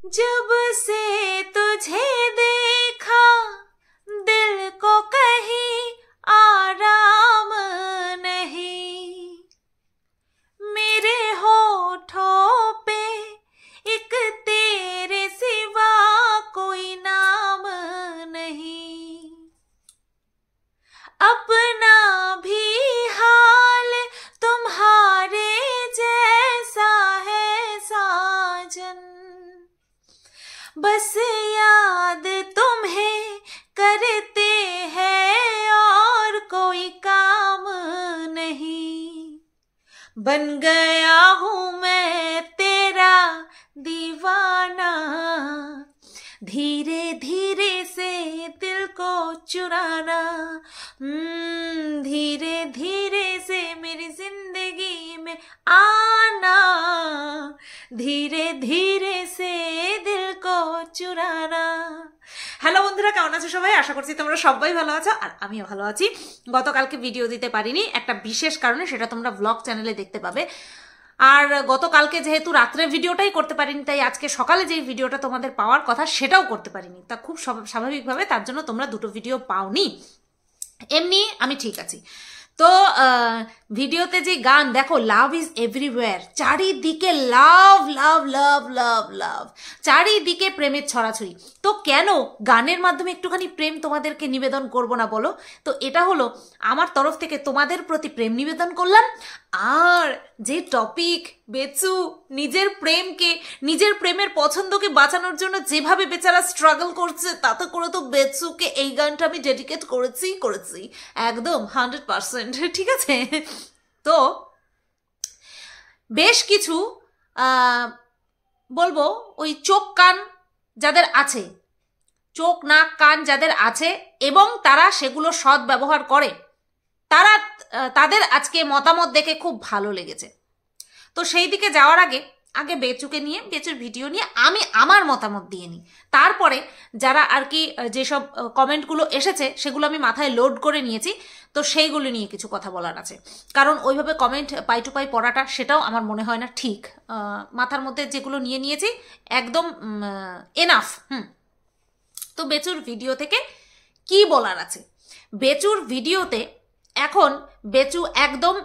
जब से तुझे देखा दिल को कहीं आराम नहीं, मेरे होठों पे एक तेरे सिवा कोई नाम नहीं। अपना भी हाल तुम्हारे जैसा है साजन, बस याद तुम्हें करते हैं और कोई काम नहीं। बन गया हूँ मैं तेरा दीवाना, धीरे धीरे से दिल को चुराना, धीरे धीरे से मेरी जिंदगी में आना, धीरे धीरे से दिल को चुराना। হ্যালো বন্ধুরা, কেমন আছো সবাই? আশা করছি তোমরা সবাই ভালো আছো আর আমিও ভালো আছি। গতকালকে ভিডিও দিতে পারিনি একটা বিশেষ কারণে, সেটা তোমরা ব্লগ চ্যানেলে দেখতে পাবে। আর গতকালকে যেহেতু রাত্রে ভিডিওটাই করতে পারিনি, তাই আজকে সকালে যে ভিডিওটা তোমাদের পাওয়ার কথা সেটাও করতে পারিনি। তা খুব স্বাভাবিকভাবে তার জন্য তোমরা দুটো ভিডিও পাওনি। এমনি আমি ঠিক আছি। তো ভিডিওতে যে গান দেখো, লাভ ইজ এভরিওয়্যার, চারিদিকে লাভ লাভ লাভ লাভ লাভ, চারিদিকে প্রেমের ছড়াছড়ি। তো কেন গানের মাধ্যমে একটুখানি প্রেম তোমাদেরকে নিবেদন করব না বলো? তো এটা হলো আমার তরফ থেকে তোমাদের প্রতি প্রেম নিবেদন করলাম। আর যে টপিক, বেচু নিজের প্রেমকে, নিজের প্রেমের পছন্দকে বাঁচানোর জন্য যেভাবে বেচারা স্ট্রাগল করছে, তাতে করে তো বেচুকে এই গানটা আমি ডেডিকেট করেছি একদম 100%, ঠিক আছে? তো বেশ কিছু বলবো, ওই চোখ কান যাদের আছে, চোখ নাক কান যাদের আছে এবং তারা সেগুলো সৎ ব্যবহার করে, তাদের আজকে মতামত দেখে খুব ভালো লেগেছে। তো সেই দিকে যাওয়ার আগে বেচুকে নিয়ে, বেচুর ভিডিও নিয়ে আমি আমার মতামত দিয়ে নিই। তারপরে যারা আর কি যেসব কমেন্টগুলো এসেছে সেগুলো আমি মাথায় লোড করে নিয়েছি, তো সেইগুলো নিয়ে কিছু কথা বলার আছে। কারণ ওইভাবে কমেন্ট পাই টু পাই পড়াটা, সেটাও আমার মনে হয় না ঠিক। মাথার মধ্যে যেগুলো নিয়েছি একদম এনাফ। তো বেচুর ভিডিও থেকে কি বলার আছে? বেচুর ভিডিওতে এখন বেচু একদম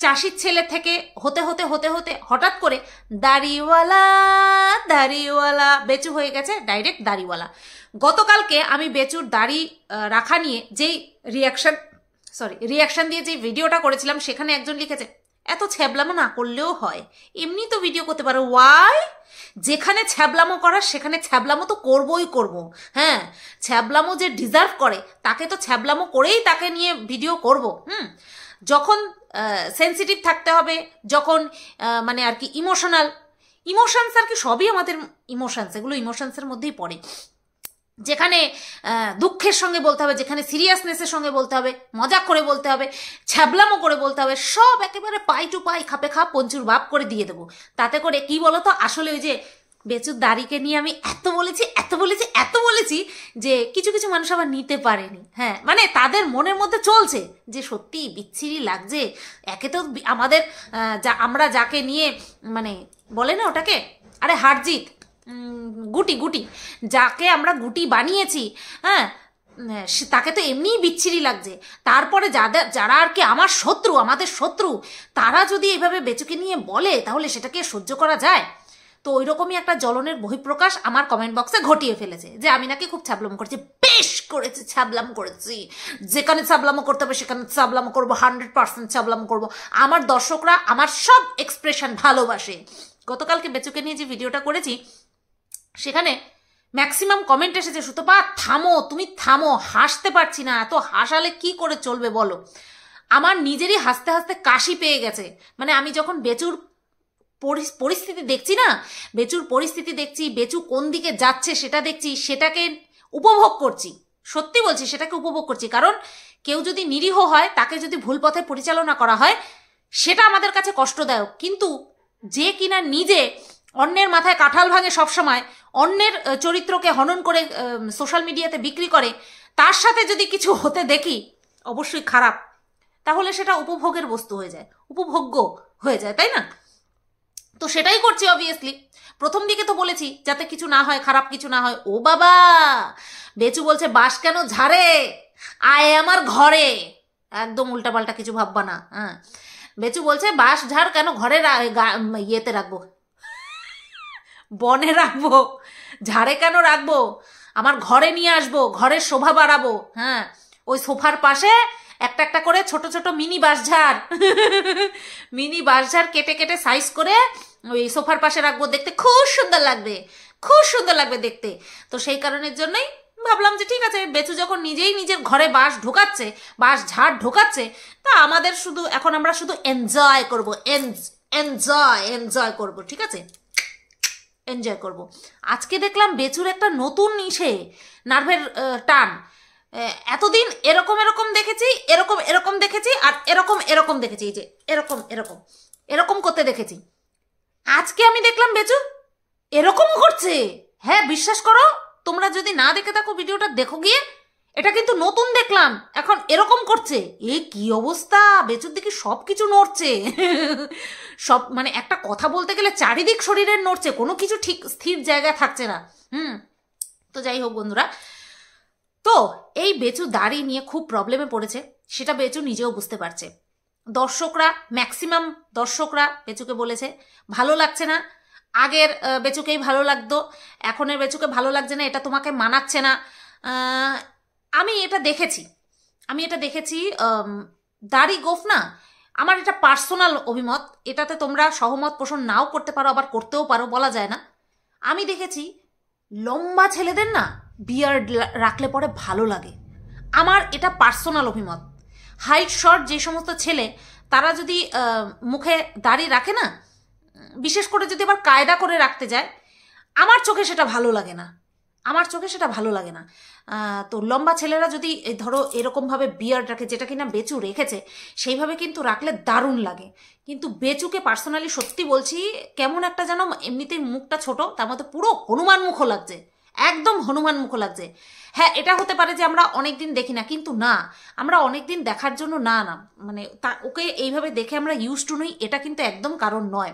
চাষির ছেলে থেকে হতে হতে হতে হতে হঠাৎ করে দাড়িওয়ালা বেচু হয়ে গেছে, ডাইরেক্ট দাড়িওয়ালা। গতকালকে আমি বেচুর দাড়ি রাখা নিয়ে যেই রিয়াকশন দিয়ে যে ভিডিওটা করেছিলাম, সেখানে একজন লিখেছে, এত ছ্যাবলামো না করলেও হয়, এমনি তো ভিডিও করতে পারো। ওয়াই? যেখানে ছ্যাবলামো করার সেখানে ছ্যাবলামো তো করবই করব। হ্যাঁ, ছ্যাবলামো যে ডিজার্ভ করে তাকে তো ছ্যাবলামো করেই তাকে নিয়ে ভিডিও করব। যখন সেন্সিটিভ থাকতে হবে, যখন মানে আর কি ইমোশনস আর কি, সবই আমাদের ইমোশনস, এগুলো ইমোশনসের মধ্যেই পড়ে। যেখানে দুঃখের সঙ্গে বলতে হবে, যেখানে সিরিয়াসনেসের সঙ্গে বলতে হবে, মজাক করে বলতে হবে, ছ্যাবলামো করে বলতে হবে, সব একেবারে পাই টু পাই, খাপে খাপ পঞ্চুর বাপ করে দিয়ে দেবো। তাতে করে কি বলতো, আসলে ওই যে বেচুর দাড়িকে নিয়ে আমি এত বলেছি যে কিছু কিছু মানুষ আবার নিতে পারেনি। হ্যাঁ, মানে তাদের মনের মধ্যে চলছে যে সত্যি বিচ্ছিরি লাগছে। একে তো আমাদের আমরা যাকে নিয়ে মানে বলে না ওটাকে, আরে হারজিত, গুটি যাকে আমরা গুটি বানিয়েছি, হ্যাঁ, তাকে তো এমনিই বিচ্ছিরি লাগছে। তারপরে যারা আর কি আমাদের শত্রু, তারা যদি এইভাবে বেচুকে নিয়ে বলে, তাহলে সেটাকে সহ্য করা যায়? তো ওই রকমই একটা জ্বলনের বহিঃপ্রকাশ আমার কমেন্ট বক্সে ঘটিয়ে ফেলেছে যে আমি নাকি খুব ছ্যাবলামো করেছি। বেশ করেছি, ছ্যাবলামো করেছি। যেখানে ছ্যাবলামো করতে হবে সেখানে ছ্যাবলামো করবো, 100% ছ্যাবলামো করবো। আমার দর্শকরা আমার সব এক্সপ্রেশন ভালোবাসে। গতকালকে বেচুকে নিয়ে যে ভিডিওটা করেছি, সেখানে ম্যাক্সিমাম কমেন্ট এসেছে, সুতপা থামো, তুমি থামো, হাসতে পারছি না, এত হাসালে কি করে চলবে বলো। আমার নিজেরই হাসতে হাসতে কাশি পেয়ে গেছে। মানে আমি যখন বেচুর পরিস্থিতি দেখছি, বেচু কোন দিকে যাচ্ছে সেটা দেখছি, সেটাকে উপভোগ করছি। সত্যি বলছি, সেটাকে উপভোগ করছি। কারণ কেউ যদি নিরীহ হয়, তাকে যদি ভুল পথে পরিচালনা করা হয়, সেটা আমাদের কাছে কষ্টদায়ক। কিন্তু যে কিনা নিজে অন্যের মাথায় কাঁঠাল ভাঙে সবসময়, অন্যের চরিত্রকে হনন করে সোশ্যাল মিডিয়াতে বিক্রি করে, তার সাথে যদি কিছু হতে দেখি, অবশ্যই খারাপ, তাহলে সেটা উপভোগের বস্তু হয়ে যায়, উপভোগ্য হয়ে যায়, তাই না? তো সেটাই করছি অবভিয়াসলি। প্রথম দিকে তো বলেছি যাতে কিছু না হয়, খারাপ কিছু না হয়। ও বাবা, বেচু বলছে বাঁশ কেন ঝাড়ে, আয় আমার ঘরে। একদম উল্টাপাল্টা কিছু ভাববা না। হ্যাঁ, বেচু বলছে বাঁশ ঝাড় কেন ঘরে ইয়েতে রাখবো, বনে রাখবো, ঝাড়ে কেন রাখবো, আমার ঘরে নিয়ে আসবো, ঘরের শোভা বাড়াবো। হ্যাঁ, ওই সোফার পাশে একটা একটা করে ছোট ছোট মিনি বাঁশঝাড় মিনি বাঁশঝাড় কেটে কেটে সাইজ করে ওই সোফার পাশে রাখবো, দেখতে খুব সুন্দর লাগবে, খুব সুন্দর লাগবে দেখতে। তো সেই কারণের জন্যই ভাবলাম যে ঠিক আছে, বেচু যখন নিজেই নিজের ঘরে বাঁশ ঢোকাচ্ছে, বাঁশ ঝাড় ঢোকাচ্ছে, তা আমাদের শুধু এখন আমরা শুধু এনজয় করবো, এনজয় এনজয় করবো, ঠিক আছে, এনজয় করব। আজকে দেখলাম বেচুর একটা নতুন ইসে নার্ভের টান। এতদিন এরকম এরকম দেখেছি, এরকম এরকম দেখেছি, আর এরকম এরকম দেখেছি, এই যে এরকম এরকম এরকম করতে দেখেছি। আজকে আমি দেখলাম বেচু এরকম করছে। হ্যাঁ, বিশ্বাস করো, তোমরা যদি না দেখে থাকো ভিডিওটা দেখো গিয়ে, এটা কিন্তু নতুন দেখলাম, এখন এরকম করছে। এ কি অবস্থা, বেচুর দিকে সব কিছু নড়ছে সব, মানে একটা কথা বলতে গেলে চারিদিক শরীরের নড়ছে, কোনো কিছু ঠিক স্থির জায়গায় থাকছে না। তো যাই হোক বন্ধুরা, তো এই বেচু দাড়ি নিয়ে খুব প্রবলেমে পড়েছে, সেটা বেচু নিজেও বুঝতে পারছে। দর্শকরা, ম্যাক্সিমাম দর্শকরা বেচুকে বলেছে ভালো লাগছে না, আগের বেচুকেই ভালো লাগতো, এখনের বেচুকে ভালো লাগছে না, এটা তোমাকে মানাচ্ছে না। আমি এটা দেখেছি দাড়ি গোফ না, আমার এটা পার্সোনাল অভিমত, এটাতে তোমরা সহমত পোষণ নাও করতে পারো, আবার করতেও পারো, বলা যায় না। আমি দেখেছি লম্বা ছেলেদের না বিয়ার্ড রাখলে পরে ভালো লাগে, আমার এটা পার্সোনাল অভিমত। হাইট শর্ট যে সমস্ত ছেলে, তারা যদি মুখে দাড়ি রাখে না, বিশেষ করে যদি আবার কায়দা করে রাখতে যায়, আমার চোখে সেটা ভালো লাগে না, তো লম্বা ছেলেরা যদি ধরো এরকমভাবে বিয়ার্ড রাখে, যেটা কিনা বেচু রেখেছে, সেইভাবে কিন্তু রাখলে দারুণ লাগে। কিন্তু বেচুকে পার্সোনালি সত্যি বলছি, কেমন একটা যেন, এমনিতেই মুখটা ছোট, তার মধ্যে পুরো হনুমান মুখও লাগছে, একদম হনুমান মুখও লাগছে। হ্যাঁ, এটা হতে পারে যে আমরা অনেকদিন দেখি না, কিন্তু না, আমরা অনেকদিন দেখার জন্য না মানে ওকে এইভাবে দেখে আমরা ইউজ টু নই, এটা কিন্তু একদম কারণ নয়।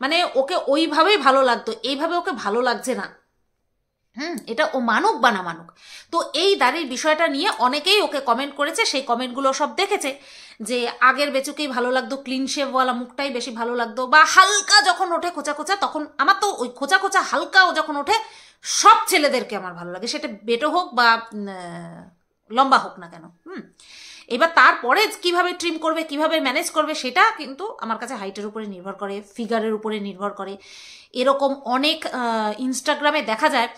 মানে ওকে ওইভাবেই ভালো লাগতো, এইভাবে ওকে ভালো লাগছে না। এটা ও মানুক বা না মানুক। তো এই দাড়ির বিষয়টা নিয়ে অনেকেই ওকে কমেন্ট করেছে, সেই কমেন্টগুলো সব দেখেছে যে আগের বেচুকেই ভালো লাগতো, ক্লিন শেভওয়ালা মুখটাই বেশি ভালো লাগতো, বা হালকা যখন ওঠে খোঁচা খোঁচা, তখন আমার তো ওই খোঁচা খোঁচা হালকাও যখন ওঠে, সব ছেলেদেরকে আমার ভালো লাগে, সেটা বেটো হোক বা লম্বা হোক না কেন। এবার তারপরে কিভাবে ট্রিম করবে, কিভাবে ম্যানেজ করবে, সেটা কিন্তু আমার কাছে হাইটের উপরে নির্ভর করে, ফিগারের উপরে নির্ভর করে। এরকম অনেক ইনস্টাগ্রামে দেখা যায়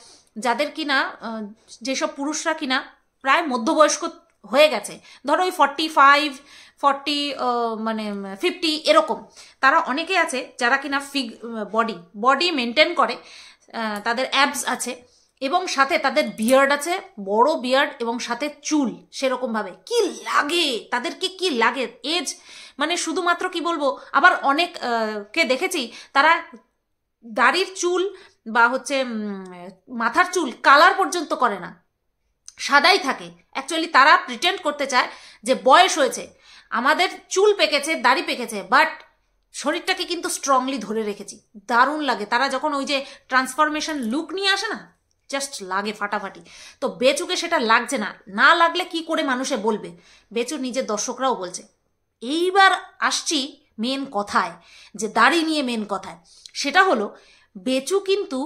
যাদের কিনা, যেসব পুরুষরা কিনা প্রায় মধ্যবয়স্ক হয়ে গেছে, ধরো ওই 45, 40, মানে 50 এরকম, তারা অনেকে আছে যারা কিনা বডি মেনটেন করে, তাদের অ্যাবস আছে, এবং সাথে তাদের বিয়ার্ড আছে, বড় বিয়ার্ড, এবং সাথে চুল সেরকমভাবে। কি লাগে তাদেরকে, কি লাগে এজ, মানে শুধুমাত্র কি বলবো। আবার অনেক কে দেখেছি তারা দাড়ির চুল বা হচ্ছে মাথার চুল কালার পর্যন্ত করে না, সাদাই থাকে। অ্যাকচুয়ালি তারা প্রিটেন্ড করতে চায় যে বয়স হয়েছে, আমাদের চুল পেকেছে, দাড়ি পেকেছে, বাট শরীরটাকে কিন্তু স্ট্রংলি ধরে রেখেছি। দারুণ লাগে তারা যখন ওই যে ট্রান্সফরমেশন লুক নিয়ে আসে না, জাস্ট লাগে ফাটাফাটি। তো বেচুকে সেটা লাগছে না, না লাগলে কি করে মানুষে বলবে, বেচুর নিজের দর্শকরাও বলছে। এইবার আসছি মেন কথায়, যে দাড়ি নিয়ে মেন কথায়, সেটা হলো বেচু কিন্তু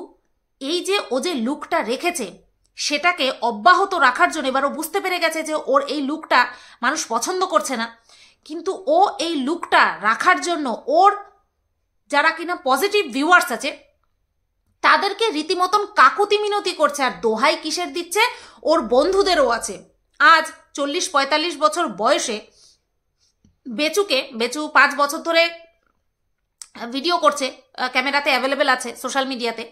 এই যে ও যে লুকটা রেখেছে, সেটাকে অব্যাহত রাখার জন্য এবার ও বুঝতে পেরে গেছে যে ওর এই লুকটা মানুষ পছন্দ করছে না, কিন্তু ও এই লুকটা রাখার জন্য ওর যারা কিনা পজিটিভ ভিউয়ার্স আছে তাদেরকে রীতিমতন কাকুতি মিনতি করছে, আর দোহাই কিসের দিচ্ছে, ওর বন্ধুদেরও আছে। আজ 40-45 বছর বয়সে বেচু 5 বছর ধরে ভিডিও করছে, ক্যামেরাতে অ্যাভেলেবেল আছে সোশ্যাল মিডিয়াতে।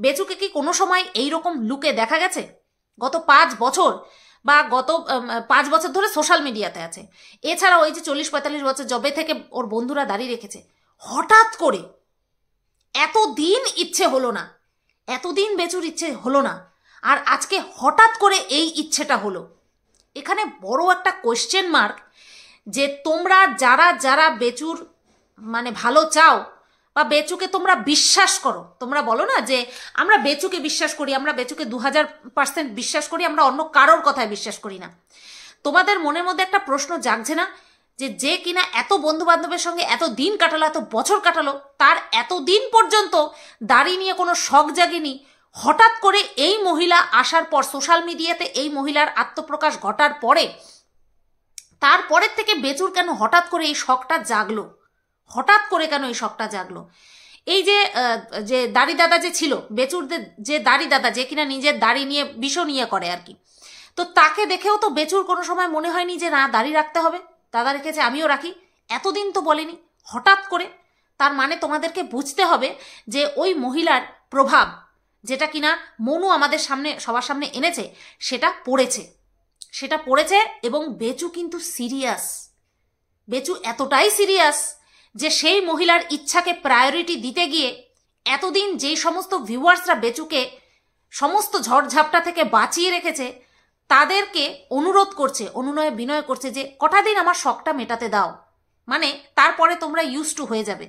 বেচুকে কি কোনো সময় এইরকম লুকে দেখা গেছে? গত 5 বছর বা গত 5 বছর ধরে সোশ্যাল মিডিয়াতে আছে। এছাড়া ওই যে 40-45 বছর জবে থেকে ওর বন্ধুরা দাঁড়িয়ে রেখেছে, হঠাৎ করে এতদিন ইচ্ছে হলো না, এতদিন বেচুর ইচ্ছে হলো না, আর আজকে হঠাৎ করে এই ইচ্ছেটা হলো। এখানে বড় একটা কোয়েশ্চেন মার্ক, যে তোমরা যারা যারা বেচুর মানে ভালো চাও, বা বেচুকে তোমরা বিশ্বাস করো, তোমরা বলো না যে আমরা বেচুকে বিশ্বাস করি, আমরা বেচুকে 2000% বিশ্বাস করি, আমরা অন্য কারোর কথায় বিশ্বাস করি না। তোমাদের মনের মধ্যে একটা প্রশ্ন জাগছে না যে যে কিনা এত বন্ধু বান্ধবের সঙ্গে এত দিন কাটালো, এত বছর কাটালো, তার এতদিন পর্যন্ত দাড়ি নিয়ে কোনো শখ জাগেনি, হঠাৎ করে এই মহিলা আসার পর সোশ্যাল মিডিয়াতে এই মহিলার আত্মপ্রকাশ ঘটার পরে তারপরের থেকে বেচুর কেন হঠাৎ করে এই শখটা জাগলো? হঠাৎ করে কেন এই শখটা জাগলো? এই যে দাড়ি দাদা যে ছিল, বেচুর যে দাড়ি দাদা, যে কিনা নিজের দাড়ি নিয়ে ভীষণ ইয়ে করে আর কি, তো তাকে দেখেও তো বেচুর কোনো সময় মনে হয়নি যে না দাড়ি রাখতে হবে, দাদা রেখেছে আমিও রাখি, এতদিন তো বলেনি, হঠাৎ করে। তার মানে তোমাদেরকে বুঝতে হবে যে ওই মহিলার প্রভাব, যেটা কিনা মনু আমাদের সামনে সবার সামনে এনেছে, সেটা পড়েছে। এবং বেচু কিন্তু সিরিয়াস, বেচু এতটাই সিরিয়াস যে সেই মহিলার ইচ্ছাকে প্রায়োরিটি দিতে গিয়ে এতদিন যেই সমস্ত ভিউয়ার্সরা বেচুকে সমস্ত ঝড়ঝাপটা থেকে বাঁচিয়ে রেখেছে, তাদেরকে অনুরোধ করছে, অনুনয়ে বিনয় করছে যে কটা দিন আমার শখটা মেটাতে দাও, মানে তারপরে তোমরা ইউজ টু হয়ে যাবে।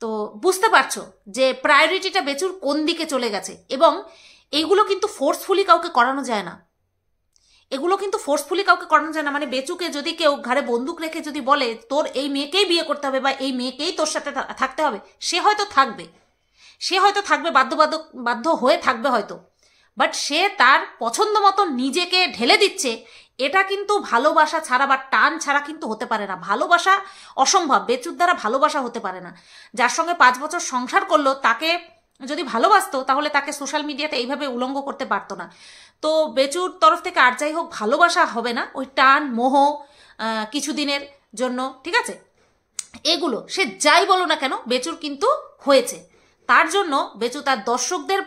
তো বুঝতে পারছো যে প্রায়োরিটিটা বেচুর কোন দিকে চলে গেছে। এবং এইগুলো কিন্তু ফোর্সফুলি কাউকে করানো যায় না, মানে বেচুকে যদি কেউ ঘাড়ে বন্দুক রেখে যদি বলে তোর এই মেয়েকেই বিয়ে করতে হবে বা এই মেয়েকেই তোর সাথে থাকতে হবে, সে হয়তো থাকবে, বাধ্য হয়ে থাকবে হয়তো, বাট সে তার পছন্দ মতো নিজেকে ঢেলে দিচ্ছে। এটা কিন্তু ভালোবাসা ছাড়া বা টান ছাড়া কিন্তু হতে পারে না। ভালোবাসা অসম্ভব, বেচুর দ্বারা ভালোবাসা হতে পারে না। যার সঙ্গে 5 বছর সংসার করলো, তাকে যদি ভালোবাসতো তাহলে তাকে সোশ্যাল মিডিয়াতে এইভাবে উলঙ্গ করতে পারতো না। তো বেচুর তরফ থেকে আর যাই হোক ভালোবাসা হবে না, ওই টান মোহ কিছুদিনের জন্য, ঠিক আছে, এগুলো সে যাই বলো না কেন বেচুর কিন্তু হয়েছে। তার জন্য বেচু তার দর্শকদের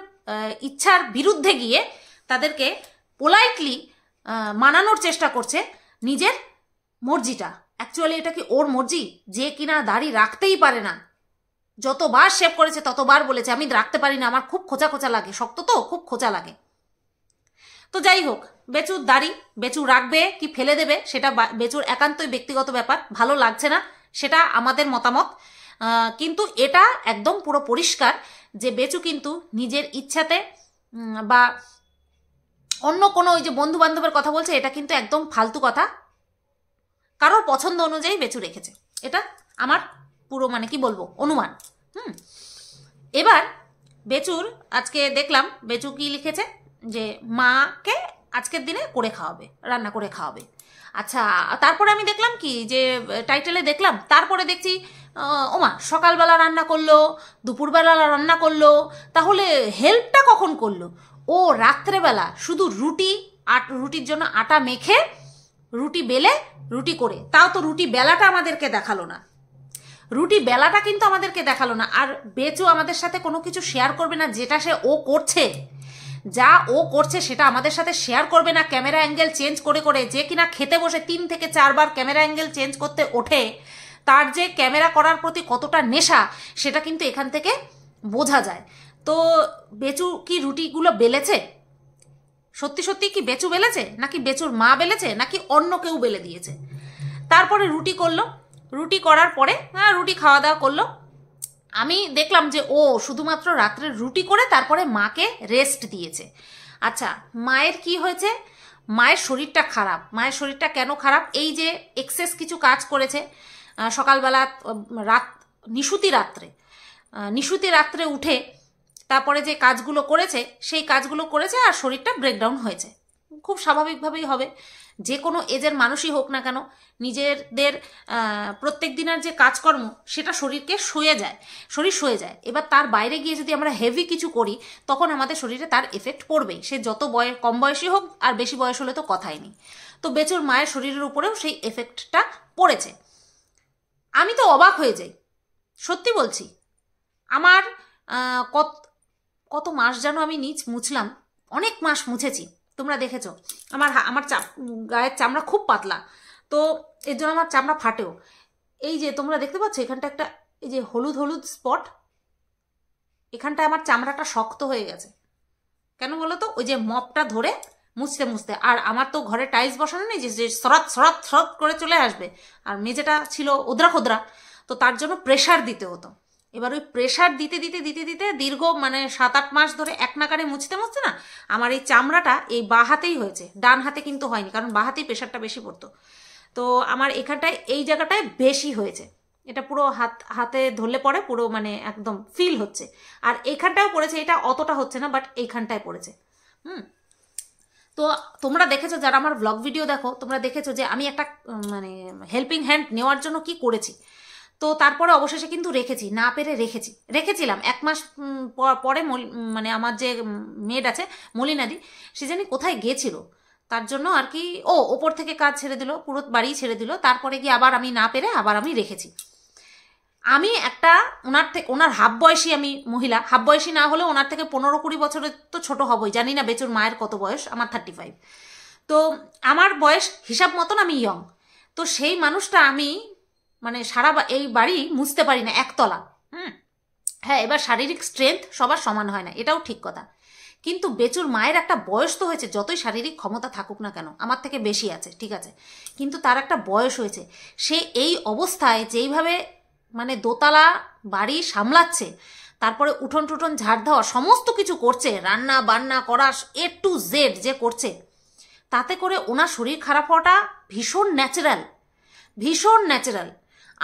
ইচ্ছার বিরুদ্ধে গিয়ে তাদেরকে পোলাইটলি মানানোর চেষ্টা করছে নিজের মর্জিটা। অ্যাকচুয়ালি এটা কি ওর মর্জি? যে কিনা দাড়ি রাখতেই পারে না, যতবার শেভ করেছে ততবার বলেছে আমি রাখতে পারি না, আমার খুব খোঁচা খোঁচা লাগে, শক্ত তো খুব খোঁচা লাগে। তো যাই হোক, বেচুর দাড়ি বেচু রাখবে কি ফেলে দেবে সেটা বেচুর একান্তই ব্যক্তিগত ব্যাপার, ভালো লাগছে না সেটা আমাদের মতামত। কিন্তু এটা একদম পুরো পরিষ্কার যে বেচু কিন্তু নিজের ইচ্ছাতে বা অন্য কোনো ওই যে বন্ধু বান্ধবের কথা বলছে, এটা কিন্তু একদম ফালতু কথা, কারোর পছন্দ অনুযায়ী বেচু রেখেছে। এটা আমার পুরো মানে কি বলবো অনুমান। এবার বেচুর আজকে দেখলাম বেচু কি লিখেছে যে মাকে আজকের দিনে করে খাওয়াবে, রান্না করে খাওয়াবে। আচ্ছা, তারপরে আমি দেখলাম কি যে টাইটেলে দেখলাম, তারপরে দেখছি ওমা সকালবেলা রান্না করলো, দুপুরবেলা রান্না করলো, তাহলে হেল্পটা কখন করলো? ও রাত্রেবেলা শুধু রুটির জন্য আটা মেখে রুটি বেলে রুটি করে, তাও তো রুটি বেলাটা আমাদেরকে দেখালো না, রুটি বেলাটা কিন্তু আমাদেরকে দেখালো না। আর বেচু আমাদের সাথে কোনো কিছু শেয়ার করবে না, যেটা ও করছে সেটা আমাদের সাথে শেয়ার করবে না। ক্যামেরা অ্যাঙ্গেল চেঞ্জ করে করে, যে কিনা খেতে বসে 3 থেকে 4 বার ক্যামেরা অ্যাঙ্গেল চেঞ্জ করতে ওঠে, তার যে ক্যামেরা করার প্রতি কতটা নেশা সেটা কিন্তু এখান থেকে বোঝা যায়। তো বেচু কি রুটিগুলো বেলেছে? সত্যি সত্যি কি বেচু বেলেছে, নাকি বেচুর মা বেলেছে, নাকি অন্য কেউ বেলে দিয়েছে? তারপরে রুটি করলো, রুটি করার পরে রুটি খাওয়া দাওয়া করলো। আমি দেখলাম যে ও শুধুমাত্র রাত্রে রুটি করে তারপরে মাকে রেস্ট দিয়েছে। আচ্ছা, মায়ের কি হয়েছে? মায়ের শরীরটা খারাপ। মায়ের শরীরটা কেন খারাপ? এই যে এক্সেস কিছু কাজ করেছে সকালবেলা, নিশুতি রাত্রে উঠে তারপরে যে কাজগুলো করেছে সেই কাজগুলো করেছে, আর শরীরটা ব্রেকডাউন হয়েছে। খুব স্বাভাবিকভাবেই হবে, যে কোনো এজের মানুষই হোক না কেন, নিজেদের প্রত্যেক দিনের যে কাজকর্ম সেটা শরীর সয়ে যায়। এবার তার বাইরে গিয়ে যদি আমরা হেভি কিছু করি তখন আমাদের শরীরে তার এফেক্ট পড়বেই, সে যত কম বয়সী হোক, আর বেশি বয়স হলে তো কথাই নেই। তো বেচুর মায়ের শরীরের উপরেও সেই এফেক্টটা পড়েছে। আমি তো অবাক হয়ে যাই, সত্যি বলছি। আমার কত মাস যেন আমি নিচ মুছলাম, অনেক মাস মুছেছি, তোমরা দেখেছো। আমার গায়ের চামড়া খুব পাতলা, তো এর জন্য আমার চামড়া ফাটেও। এই যে তোমরা দেখতে পাচ্ছ এখানটা একটা এই যে হলুদ হলুদ স্পট, এখানটা আমার চামড়াটা শক্ত হয়ে গেছে। কেন বলো তো? ওই যে মপটা ধরে মুছতে। আর আমার তো ঘরে টাইলস বসানো নেই যে সরাত সরাত সরাত করে চলে আসবে, আর মেঝেটা ছিল ওদ্রা খোদ্রা, তো তার জন্য প্রেশার দিতে হতো। এবার ওই প্রেশার দিতে দিতে দিতে দিতে দীর্ঘ মানে 7-8 মাস ধরে এক নাগারে মুছতে মুছতে না আমার এই চামড়াটা এই বাঁ হাতেই হয়েছে, ডান হাতে কিন্তু হয়নি, কারণ বাঁ হাতেই প্রেশারটা বেশি পড়তো। তো আমার এখানটায় এই জায়গাটায় বেশি হয়েছে, এটা পুরো হাতে ধরলে পরে পুরো মানে একদম ফিল হচ্ছে। আর এইখানটাও পড়েছে, এটা অতটা হচ্ছে না, বাট এইখানটায় পড়েছে। তো তোমরা দেখেছো, যারা আমার ব্লগ ভিডিও দেখো, তোমরা দেখেছো যে আমি একটা মানে হেল্পিং হ্যান্ড নেওয়ার জন্য কি করেছি। তো তারপরে অবশেষে কিন্তু রেখেছি, না পেরে রেখেছিলাম 1 মাস পরে। মানে আমার যে মেড আছে মলিনাদি, সে জানি কোথায় গিয়েছিল, তার জন্য আর কি ওপর থেকে কাজ ছেড়ে দিল, পুরো বাড়ি ছেড়ে দিল। তারপরে গিয়ে আবার আমি না পেরে আবার আমি রেখেছি। আমি একটা ওনার হাফ বয়সী আমি মহিলা, হাফ বয়সী না হলে ওনার থেকে 15-20 বছরের তো ছোট হবই, জানি না বেচুর মায়ের কত বয়স, আমার 35। তো আমার বয়স হিসাব মতন আমি ইয়ং। তো সেই মানুষটা আমি মানে সারা এই বাড়ি মুছতে পারি না, একতলা। হ্যাঁ, এবার শারীরিক স্ট্রেংথ সবার সমান হয় না, এটাও ঠিক কথা। কিন্তু বেচুর মায়ের একটা বয়স তো হয়েছে, যতই শারীরিক ক্ষমতা থাকুক না কেন, আমার থেকে বেশি আছে ঠিক আছে, কিন্তু তার একটা বয়স হয়েছে। সে এই অবস্থায় যেইভাবে মানে দোতলা বাড়ি সামলাচ্ছে, তারপরে উঠোন টুঠোন ঝাড় দেওয়া, সমস্ত কিছু করছে, রান্না বান্না করা A to Z যে করছে, তাতে করে ওনার শরীর খারাপ হওয়াটা ভীষণ ন্যাচারাল।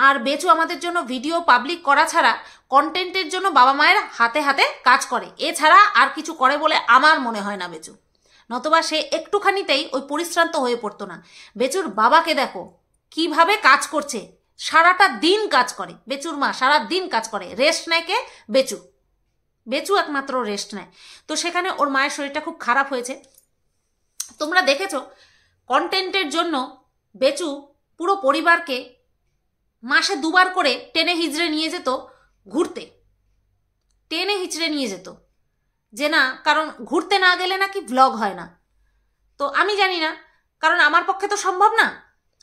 আর বেচু আমাদের জন্য ভিডিও পাবলিক করা ছাড়া কন্টেন্টের জন্য বাবা মায়ের হাতে হাতে কাজ করে, এছাড়া আর কিছু করে বলে আমার মনে হয় না বেচু। নতবা সে একটুখানিতেই ওই পরিশ্রান্ত হয়ে পড়তো না। বেচুর বাবাকে দেখো কিভাবে কাজ করছে, সারাটা দিন কাজ করে বেচুর মা, সারা দিন কাজ করে, রেস্ট নেয় কে? বেচু একমাত্র রেস্ট নেয়। তো সেখানে ওর মায়ের শরীরটা খুব খারাপ হয়েছে। তোমরা দেখেছো কন্টেন্টের জন্য বেচু পুরো পরিবারকে মাসে 2 বার করে টেনে হিজড়ে নিয়ে যেত ঘুরতে, যে না, কারণ ঘুরতে না গেলে নাকি ব্লগ হয় না। তো আমি জানি না, কারণ আমার পক্ষে তো সম্ভব না।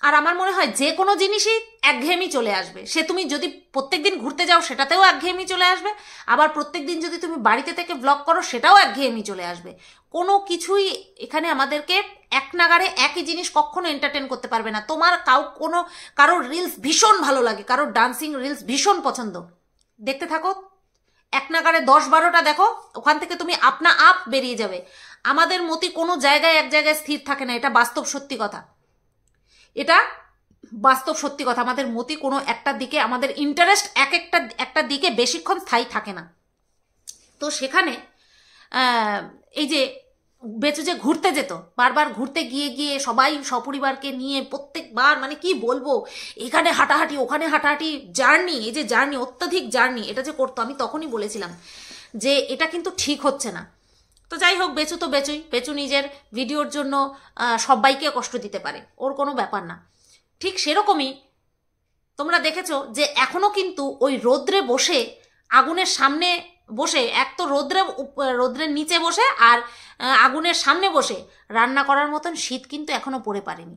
আর আমার মনে হয় যে কোনো জিনিসই একঘেয়েমি চলে আসবে। সে তুমি যদি প্রত্যেকদিন ঘুরতে যাও সেটাতেও একঘেয়েমি চলে আসবে, আবার প্রত্যেকদিন যদি তুমি বাড়িতে থেকে ব্লগ করো সেটাও একঘেয়েমি চলে আসবে। কোনো কিছুই এখানে আমাদেরকে এক নাগারে একই জিনিস কখনো এন্টারটেন করতে পারবে না। তোমার কারোর রিলস ভীষণ ভালো লাগে, কারোর ডান্সিং রিলস ভীষণ পছন্দ, দেখতে থাকো, এক নাগারে 10-12টা দেখো, ওখান থেকে তুমি আপনা আপ বেরিয়ে যাবে। আমাদের মতি কোনো জায়গায় এক জায়গায় স্থির থাকে না, এটা বাস্তব সত্যি কথা। আমাদের মতি কোনো একটা দিকে, আমাদের ইন্টারেস্ট একটা দিকে বেশিক্ষণ স্থায়ী থাকে না। তো সেখানে এই যে বেচু যে ঘুরতে যেত, বারবার ঘুরতে গিয়ে সবাই সপরিবারকে নিয়ে প্রত্যেকবার, মানে কি বলবো, এখানে হাঁটাহাঁটি ওখানে হাঁটাহাঁটি, জার্নি, এই যে জার্নি, অত্যাধিক জার্নি, এটা যে করতো, আমি তখনই বলেছিলাম যে এটা কিন্তু ঠিক হচ্ছে না। তো যাই হোক, বেচু তো বেচু নিজের ভিডিওর জন্য সবাইকে কষ্ট দিতে পারে, ওর কোনো ব্যাপার না। ঠিক সেরকমই তোমরা দেখেছো যে এখনো কিন্তু ওই রোদ্রে বসে, আগুনের সামনে বসে, এক তো রোদ্রের নিচে বসে আর আগুনের সামনে বসে রান্না করার মতন শীত কিন্তু এখনো পড়ে পারেনি।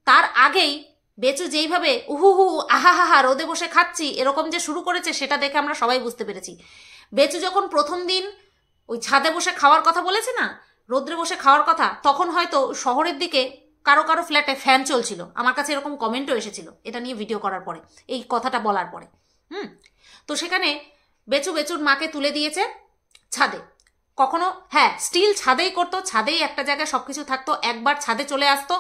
তার আগেই বেচু যেইভাবে উহু আহা রোদে বসে খাচ্ছি এরকম যে শুরু করেছে, সেটা দেখে আমরা সবাই বুঝতে পেরেছি। বেচু যখন প্রথম দিন ওই ছাদে বসে খাওয়ার কথা বলেছে না, রোদ্রে বসে খাওয়ার কথা, তখন হয়তো শহরের দিকে কারো ফ্ল্যাটে ফ্যান চলছিল। আমার কাছে এরকম কমেন্টও এসেছিল এটা নিয়ে ভিডিও করার পরে, এই কথাটা বলার পরে। তো সেখানে বেচুর মাকে তুলে দিয়েছে ছাদে। কখনো হ্যাঁ স্টিল ছাদেই করতো, ছাদেই একটা জায়গায় সবকিছু থাকতো, একবার ছাদে চলে আসতো,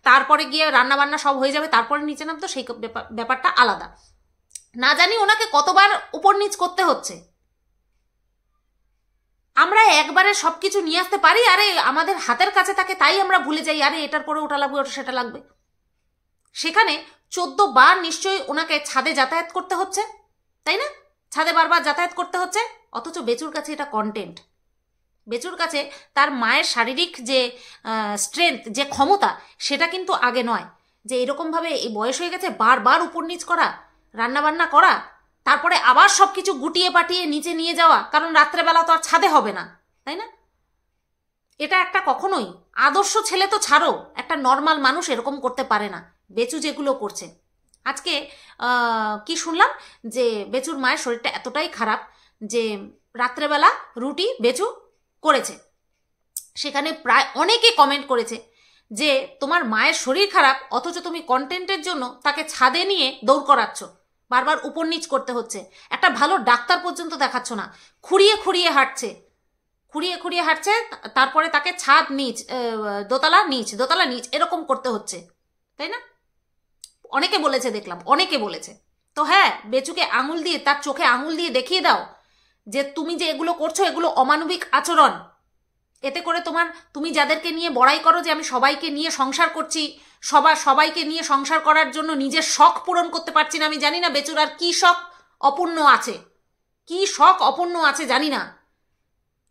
তারপরে গিয়ে রান্না বান্না সব হয়ে যাবে, তারপরে নিচে নামতো, সেই ব্যাপারটা আলাদা। না জানি ওনাকে কতবার উপর নিচ করতে হচ্ছে। আমরা একবারে সবকিছু নিয়ে আসতে পারি, আরে আমাদের হাতের কাছে থাকে, তাই আমরা ভুলে যাই, আরে এটার পরে ওটা লাগবে, ওটা সেটা লাগবে। সেখানে 14 বার নিশ্চয়ই ওনাকে ছাদে যাতায়াত করতে হচ্ছে, তাই না? ছাদে বারবার যাতায়াত করতে হচ্ছে, অথচ বেচুর কাছে এটা কন্টেন্ট। বেচুর কাছে তার মায়ের শারীরিক যে স্ট্রেংথ, যে ক্ষমতা, সেটা কিন্তু আগে নয়। যে এরকমভাবে এই বয়স হয়ে গেছে বারবার উপর নিচ করা, রান্নাবান্না করা, তারপরে আবার সব কিছু গুটিয়ে পাটিয়ে নিচে নিয়ে যাওয়া, কারণ রাত্রেবেলা তো আর ছাদে হবে না, তাই না? এটা একটা কখনোই আদর্শ ছেলে তো ছাড়ো, একটা নর্মাল মানুষ এরকম করতে পারে না। বেচু যেগুলো করছে, আজকে কি শুনলাম যে বেচুর মায়ের শরীরটা এতটাই খারাপ যে রাত্রেবেলা রুটি বেচু করেছে। সেখানে প্রায় অনেকে কমেন্ট করেছে যে তোমার মায়ের শরীর খারাপ, অথচ তুমি কন্টেন্টের জন্য তাকে ছাদে নিয়ে দৌড় করাচ্ছ। বারবার উপর নিচ করতে হচ্ছে, একটা ভালো ডাক্তার পর্যন্ত দেখাচ্ছ না, খুঁড়িয়ে খুঁড়িয়ে হাঁটছে, তারপরে তাকে ছাদ নিচ, দোতলা নিচ এরকম করতে হচ্ছে, তাই না? অনেকে বলেছে, দেখলাম অনেকে বলেছে। তো হ্যাঁ, বেচুকে আঙুল দিয়ে, তার চোখে আঙুল দিয়ে দেখিয়ে দাও যে তুমি যে এগুলো করছো এগুলো অমানবিক আচরণ। এতে করে তুমি যাদেরকে নিয়ে বড়াই করো যে আমি সবাইকে নিয়ে সংসার করছি, সবাইকে নিয়ে সংসার করার জন্য নিজের শখ পূরণ করতে পারছি না, আমি জানি না বেচুর আর কি শখ অপূর্ণ আছে, জানি না।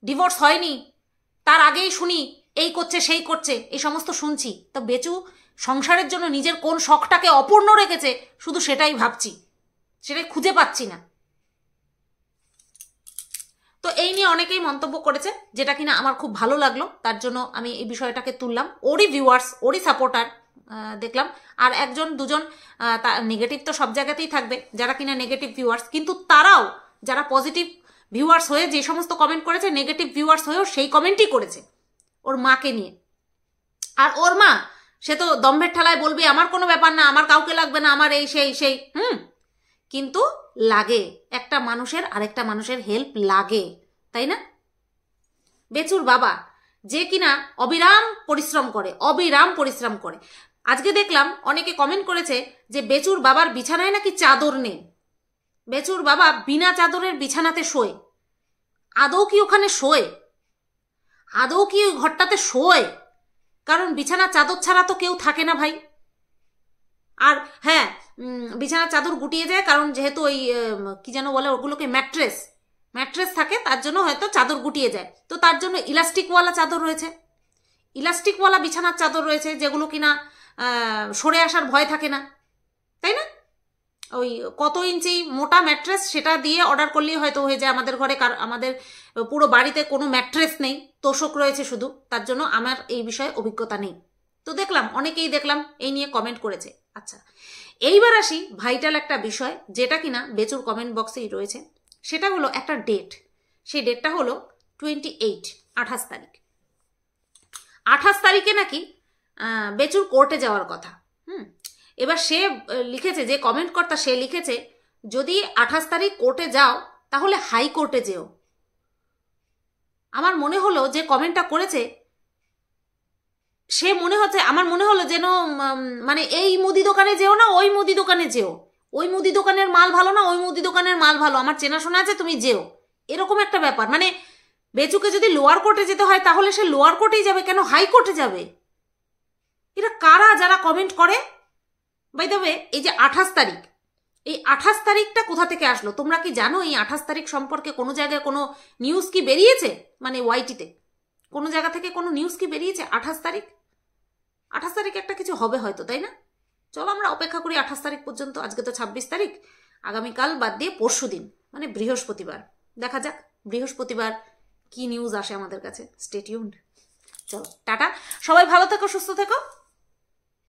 ডিভোর্স হয়নি, তার আগেই শুনি এই করছে সেই করছে, এই সমস্ত শুনছি। তো বেচু সংসারের জন্য নিজের কোন শখটাকে অপূর্ণ রেখেছে শুধু সেটাই ভাবছি, সেটাই খুঁজে পাচ্ছি না। তো এই নিয়ে অনেকেই মন্তব্য করেছে, যেটা কিনা আমার খুব ভালো লাগলো, তার জন্য আমি এই বিষয়টাকে তুললাম। ওরই ভিউয়ার্স, ওরই সাপোর্টার দেখলাম। আর একজন দুজন নেগেটিভ তো সব জায়গাতেই থাকবে, যারা কিনা নেগেটিভ ভিউয়ার্স, কিন্তু তারাও যারা পজিটিভ ভিউয়ার্স হয়ে যে সমস্ত কমেন্ট করেছে, নেগেটিভ ভিউয়ার্স হয়েও সেই কমেন্টই করেছে ওর মাকে নিয়ে। আর ওর মা সে তো দম্ভের ঠেলায় বলবে আমার কোনো ব্যাপার না, আমার কাউকে লাগবে না, আমার এই সেই কিন্তু লাগে, একটা মানুষের আরেকটা মানুষের হেল্প লাগে, তাই না? বেচুর বাবা যে কিনা অবিরাম পরিশ্রম করে। আজকে দেখলাম অনেকে কমেন্ট করেছে যে বেচুর বাবার বিছানায় নাকি চাদর নেই, বেচুর বাবা বিনা চাদরের বিছানাতে শোয়। আদৌ কি ওখানে শোয়? আদৌ কি ওই ঘরটাতে শোয়? কারণ বিছানা চাদর ছাড়া তো কেউ থাকে না ভাই। আর হ্যাঁ, বিছানার চাদর গুটিয়ে যায়, কারণ যেহেতু ওই কি যেন বলে ওগুলোকে ম্যাট্রেস থাকে, তার জন্য হয়তো চাদর গুটিয়ে যায়। তো তার জন্য ইলাস্টিকওয়ালা চাদর রয়েছে, ইলাস্টিকওয়ালা বিছানার চাদর রয়েছে, যেগুলো কিনা সরে আসার ভয় থাকে না, তাই না? ওই কত ইঞ্চি মোটা ম্যাট্রেস, সেটা দিয়ে অর্ডার করলেই হয়তো হয়ে যায়। আমাদের ঘরে আমাদের পুরো বাড়িতে কোনো ম্যাট্রেস নেই, তোষক রয়েছে শুধু, তার জন্য আমার এই বিষয়ে অভিজ্ঞতা নেই। তো দেখলাম অনেকেই এই নিয়ে কমেন্ট করেছে। আচ্ছা, এইবার আসি ভাইটাল একটা বিষয়, যেটা কিনা বেচুর কমেন্ট বক্সেই রয়েছে। সেটা হলো একটা ডেট, সেই ডেটটা হলো 28 তারিখ। 28 তারিখে নাকি বেচুর কোর্টে যাওয়ার কথা। এবার সে লিখেছে, যে কমেন্ট কর্তা সে লিখেছে, যদি 28 তারিখ কোর্টে যাও তাহলে হাইকোর্টে যেও। আমার মনে হলো যে কমেন্টটা করেছে সে, আমার মনে হলো যেন মানে এই মুদি দোকানে যেও না, ওই মুদি দোকানে যেও, ওই মুদি দোকানের মাল ভালো না, ওই মুদি দোকানের মাল ভালো, আমার চেনাশোনা আছে, তুমি যেও, এরকম একটা ব্যাপার। মানে বেচুকে যদি লোয়ার কোর্টে যেতে হয় তাহলে সে লোয়ার কোর্টেই যাবে, কেন হাইকোর্টে যাবে? এটা কারা যারা কমেন্ট করে? বাই দ্য ওয়ে, এই যে 28 তারিখ, এই 28 তারিখটা কোথা থেকে আসলো তোমরা কি জানো? এই 28 তারিখ সম্পর্কে কোনো জায়গায় কোনো নিউজ কি বেরিয়েছে? মানে ওয়াইটিতে কোনো জায়গা থেকে কোনো নিউজ কি বেরিয়েছে? 28 তারিখ একটা কিছু হবে হয়তো, তাই না? চলো আমরা অপেক্ষা করি 28 তারিখ পর্যন্ত। আজকে তো 26 তারিখ, আগামীকাল বাদ দিয়ে পরশুদিন মানে বৃহস্পতিবার, দেখা যাক বৃহস্পতিবার কি নিউজ আসে আমাদের কাছে। Stay tuned. চলো টাটা, সবাই ভালো থেকো, সুস্থ থেকো।